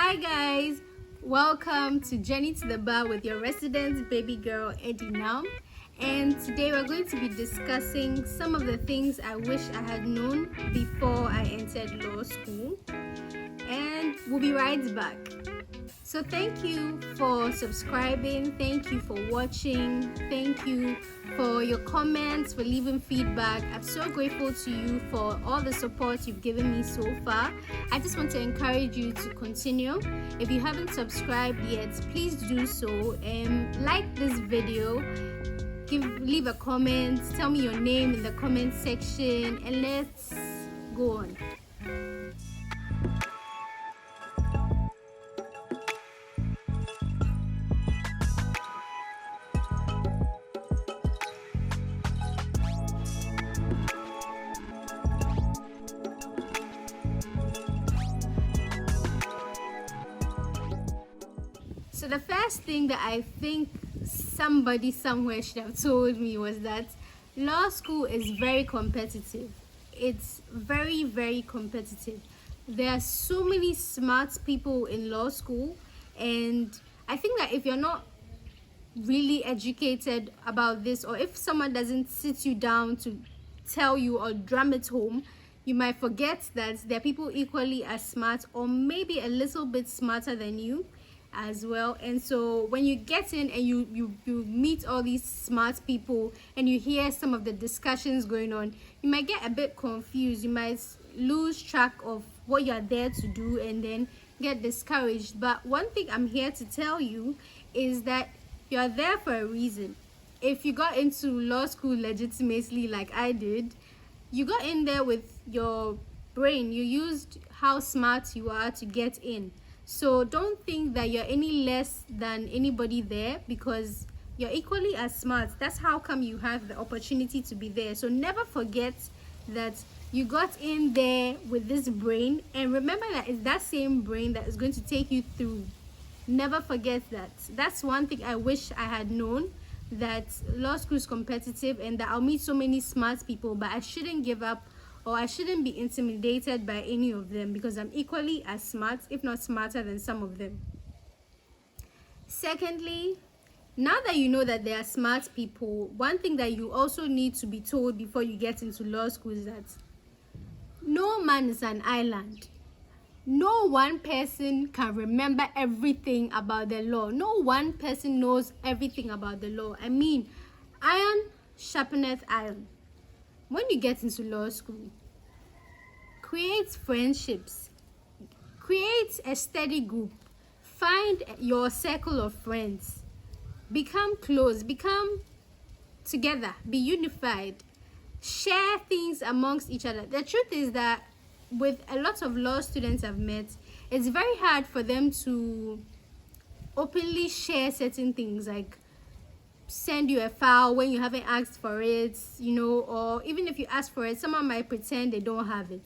Hi guys, welcome to Journey to the Bar with your resident baby girl Eddie now. And today we're going to be discussing some of the things I wish I had known before I entered law school. And we'll be right back. So thank you for subscribing, thank you for watching, thank you for your comments, for leaving feedback. I'm so grateful to you for all the support you've given me so far. I just want to encourage you to continue. If you haven't subscribed yet, please do so and like this video. Leave a comment, tell me your name in the comment section, and let's go on. So the first thing that I think somebody somewhere should have told me was that law school is very competitive. It's very, very competitive. There are so many smart people in law school, and I think that if you're not really educated about this, or if someone doesn't sit you down to tell you or drum it home, you might forget that there are people equally as smart or maybe a little bit smarter than you as well. And so when you get in and you meet all these smart people and you hear some of the discussions going on, you might get a bit confused. You might lose track of what you're there to do and then get discouraged. But one thing I'm here to tell you is that you're there for a reason. If you got into law school legitimately like I did, you got in there with your brain. You used how smart you are to get in. So don't think that you're any less than anybody there, because you're equally as smart. That's how come you have the opportunity to be there. So never forget that you got in there with this brain, and remember that it's that same brain that is going to take you through. Never forget that. That's one thing I wish I had known, that law school is competitive and that I'll meet so many smart people, but I shouldn't give up, or I shouldn't be intimidated by any of them, because I'm equally as smart, if not smarter than some of them. Secondly, now that you know that there are smart people, one thing that you also need to be told before you get into law school is that no man is an island. No one person can remember everything about the law. No one person knows everything about the law. I mean, iron sharpeneth iron. When you get into law school, create friendships, create a steady group, find your circle of friends, become close, become together, be unified, share things amongst each other. The truth is that with a lot of law students I've met, it's very hard for them to openly share certain things, like send you a file when you haven't asked for it, or even if you ask for it, someone might pretend they don't have it.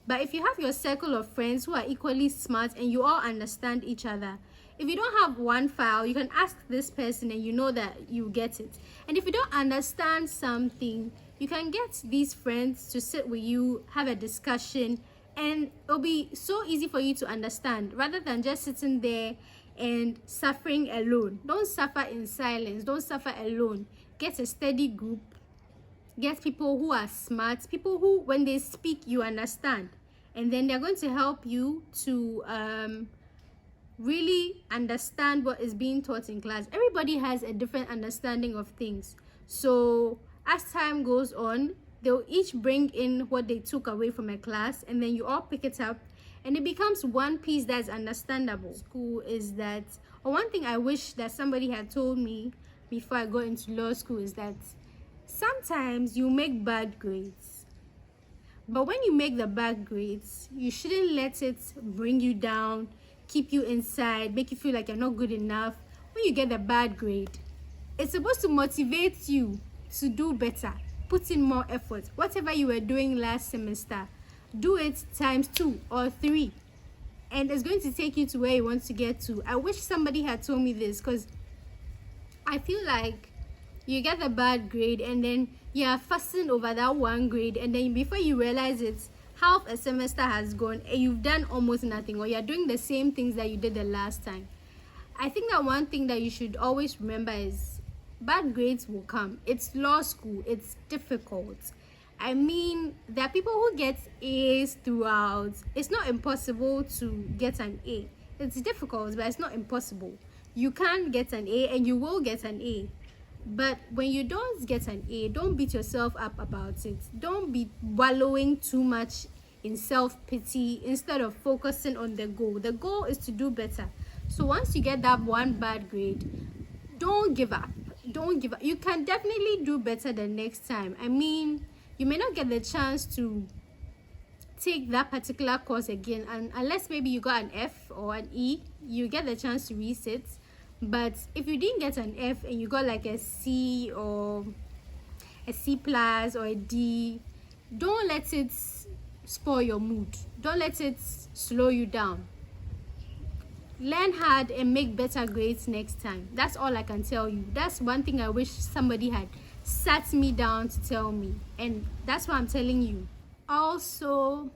But if you have your circle of friends who are equally smart and you all understand each other, if you don't have one file, you can ask this person and you know that you get it. And if you don't understand something, you can get these friends to sit with you, have a discussion, and it'll be so easy for you to understand, rather than just sitting there and suffering alone. Don't suffer in silence. Don't suffer alone. Get a steady group. Get people who are smart, people who, when they speak, you understand. And then they're going to help you to really understand what is being taught in class. Everybody has a different understanding of things. So as time goes on, they'll each bring in what they took away from a class, and then you all pick it up, and it becomes one piece that's understandable. School is that, or one thing I wish that somebody had told me before I got into law school is that sometimes you make bad grades, but when you make the bad grades, you shouldn't let it bring you down, keep you inside, make you feel like you're not good enough. When you get the bad grade, it's supposed to motivate you to do better, put in more effort. Whatever you were doing last semester, do it times 2 or 3, and it's going to take you to where you want to get to. I wish somebody had told me this, because I feel like you get a bad grade and then you're fussing over that one grade, and then before you realize it, half a semester has gone and you've done almost nothing, or you're doing the same things that you did the last time. I think that one thing that you should always remember is bad grades will come. It's law school, it's difficult. I mean, there are people who get A's throughout. It's not impossible to get an A. It's difficult, but it's not impossible. You can get an A and you will get an A. But when you don't get an A, don't beat yourself up about it. Don't be wallowing too much in self-pity instead of focusing on the goal. The goal is to do better. So once you get that one bad grade, don't give up. Don't give up. You can definitely do better the next time. I mean, you may not get the chance to take that particular course again, and unless maybe you got an F or an E, you get the chance to resit. But if you didn't get an F and you got like a C or a C plus or a D, don't let it spoil your mood. Don't let it slow you down. Learn hard and make better grades next time. That's all I can tell you. That's one thing I wish somebody had sat me down to tell me, and that's what I'm telling you. Also,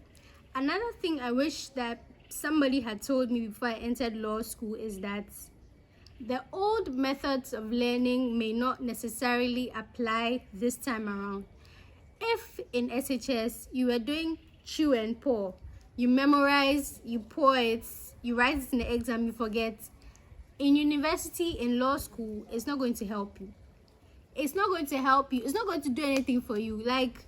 another thing I wish that somebody had told me before I entered law school is that the old methods of learning may not necessarily apply this time around. If in SHS you were doing chew and pour, you memorize, you pour it, you write it in the exam, you forget. In university, in law school, it's not going to help you. It's not going to help you. It's not going to do anything for you. Like,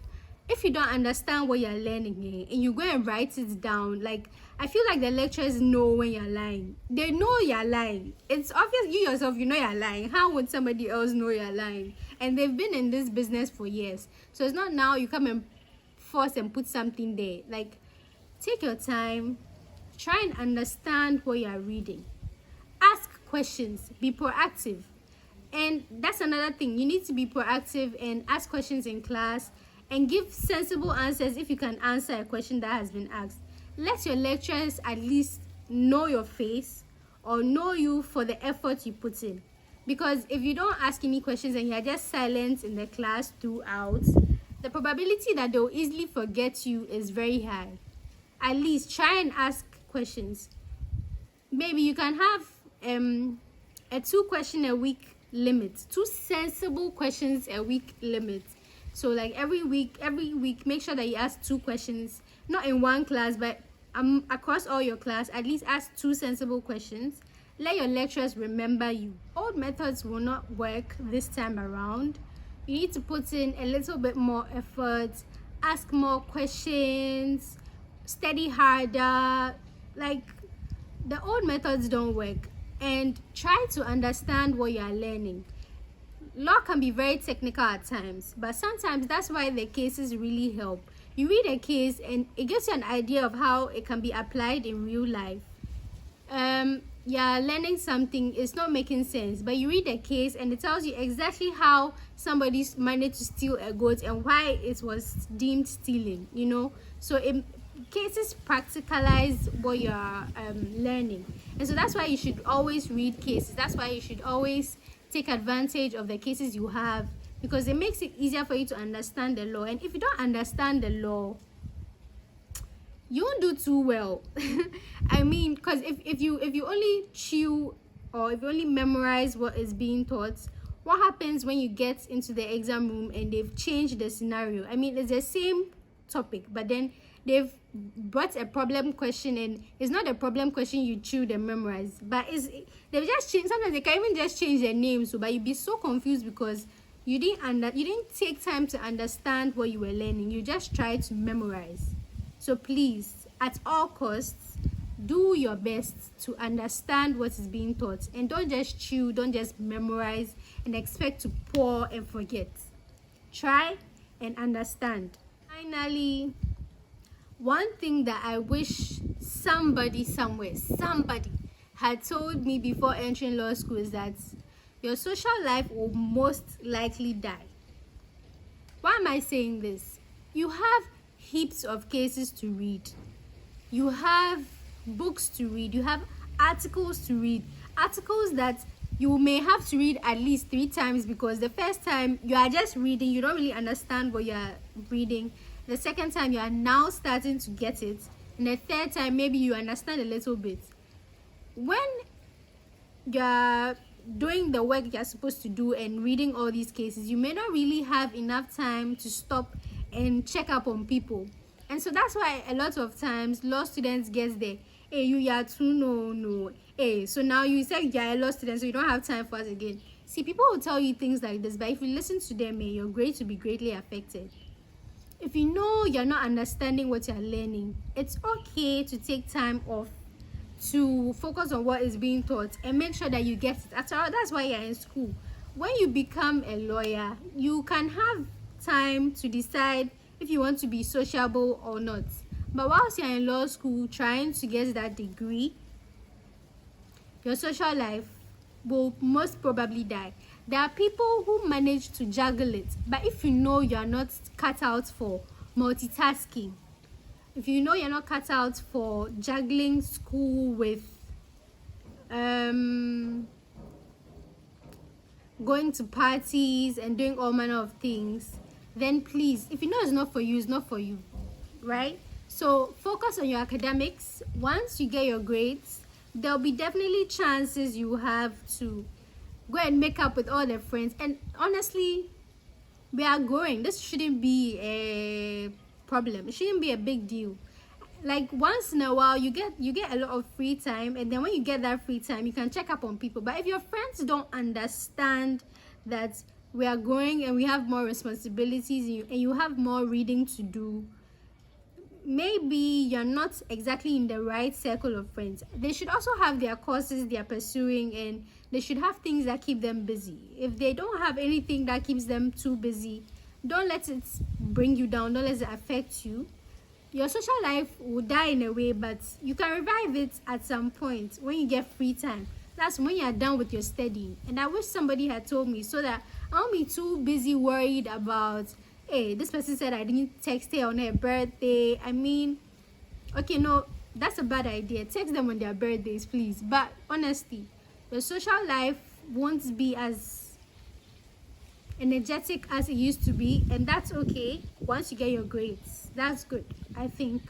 if you don't understand what you're learning here and you go and write it down, like, I feel like the lecturers know when you're lying. They know you're lying. It's obvious. You yourself, you know you're lying. How would somebody else know you're lying? And they've been in this business for years. So it's not now you come and force and put something there. Like, take your time. Try and understand what you're reading. Ask questions. Be proactive. And that's another thing. You need to be proactive and ask questions in class and give sensible answers if you can answer a question that has been asked. Let your lecturers at least know your face or know you for the effort you put in. Because if you don't ask any questions and you're just silent in the class throughout, the probability that they'll easily forget you is very high. At least try and ask questions. Maybe you can have a 2 question a week limit, 2 sensible questions a week limit. So like every week make sure that you ask 2 questions, not in one class but across all your class. At least ask 2 sensible questions. Let your lecturers remember you. Old methods will not work this time around. You need to put in a little bit more effort, ask more questions, study harder. Like, the old methods don't work, and try to understand what you are learning. Law can be very technical at times, but sometimes that's why the cases really help. You read a case and it gives you an idea of how it can be applied in real life. Yeah, learning something is not making sense, but you read a case and it tells you exactly how somebody managed to steal a goat and why it was deemed stealing, you know. So cases practicalize what you're learning, and so that's why you should always read cases. That's why you should always take advantage of the cases you have, because it makes it easier for you to understand the law. And if you don't understand the law, you won't do too well. I mean, because if you only chew or if you only memorize what is being taught, what happens when you get into the exam room and they've changed the scenario? I mean, it's the same topic, but then they've brought a problem question, and it's not a problem question you chewed and memorized, but they've just changed. Sometimes they can even just change their name, so but you'd be so confused because you didn't take time to understand what you were learning. You just tried to memorize. So please, at all costs, do your best to understand what is being taught, and don't just chew, don't just memorize and expect to pour and forget. Try and understand. Finally, one thing that I wish somebody somewhere, had told me before entering law school is that your social life will most likely die. Why am I saying this? You have heaps of cases to read. You have books to read. You have articles to read. Articles that you may have to read at least 3 times, because the first time you are just reading, you don't really understand what you are reading. The second time, you are now starting to get it. And the third time, maybe you understand a little bit. When you're doing the work you're supposed to do and reading all these cases, you may not really have enough time to stop and check up on people. And so that's why a lot of times law students get there. Hey, you are too no. Hey, so now you say you're a law student, so you don't have time for us again. See, people will tell you things like this, but if you listen to them, your grades will be greatly affected. If you know you're not understanding what you're learning, it's okay to take time off to focus on what is being taught and make sure that you get it. After all, that's why you're in school. When you become a lawyer, you can have time to decide if you want to be sociable or not. But whilst you're in law school trying to get that degree, your social life will most probably die. There are people who manage to juggle it, but if you know you're not cut out for multitasking, if you know you're not cut out for juggling school with going to parties and doing all manner of things, then please, if you know it's not for you, it's not for you, right? So focus on your academics. Once you get your grades, there'll be definitely chances you have to go and make up with all their friends. And honestly, we are growing. This shouldn't be a problem. It shouldn't be a big deal. Like once in a while you get a lot of free time, and then when you get that free time, you can check up on people. But if your friends don't understand that we are growing and we have more responsibilities and you have more reading to do, maybe you're not exactly in the right circle of friends. They should also have their courses they are pursuing, and they should have things that keep them busy. If they don't have anything that keeps them too busy, don't let it bring you down. Don't let it affect you. Your social life will die in a way, but you can revive it at some point when you get free time. That's when you're done with your studying. And I wish somebody had told me, so that I won't be too busy worried about, hey, this person said I didn't text her on her birthday. I mean, okay, no, that's a bad idea. Text them on their birthdays, please. But honestly, your social life won't be as energetic as it used to be, and that's okay once you get your grades. That's good, I think.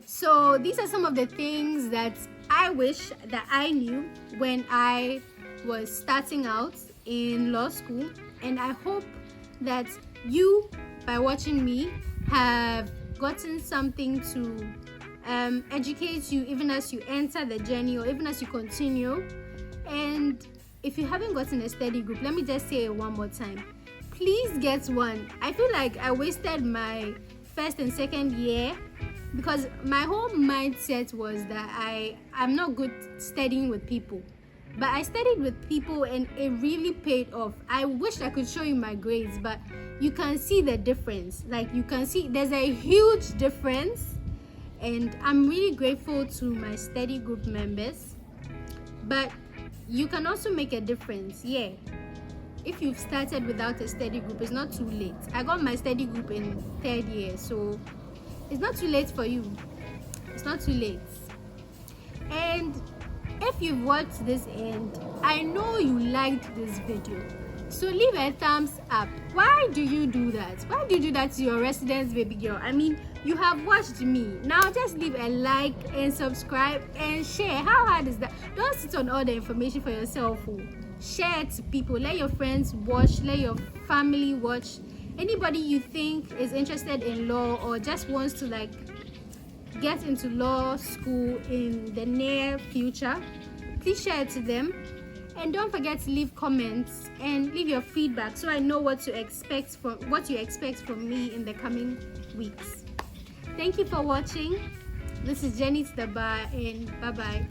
So these are some of the things that I wish that I knew when I was starting out in law school, and I hope that you, by watching me, have gotten something to educate you even as you enter the journey or even as you continue. And if you haven't gotten a study group, let me just say it one more time, please get one. I feel like I wasted my first and second year because my whole mindset was that I'm not good studying with people. But I studied with people and it really paid off. I wish I could show you my grades, but you can see the difference. Like you can see there's a huge difference, and I'm really grateful to my study group members. But you can also make a difference. Yeah. If you've started without a study group, it's not too late. I got my study group in third year, so it's not too late for you. It's not too late. And if you've watched this end, I know you liked this video. So leave a thumbs up. Why do you do that? Why do you do that to your residence baby girl? I mean, you have watched me. Now just leave a like and subscribe and share. How hard is that? Don't sit on all the information for yourself. Share it to people. Let your friends watch. Let your family watch. Anybody you think is interested in law or just wants to get into law school in the near future, please share it to them. And don't forget to leave comments and leave your feedback so I know what you expect from me in the coming weeks. Thank you for watching. This is Jenny to the bar, and bye bye.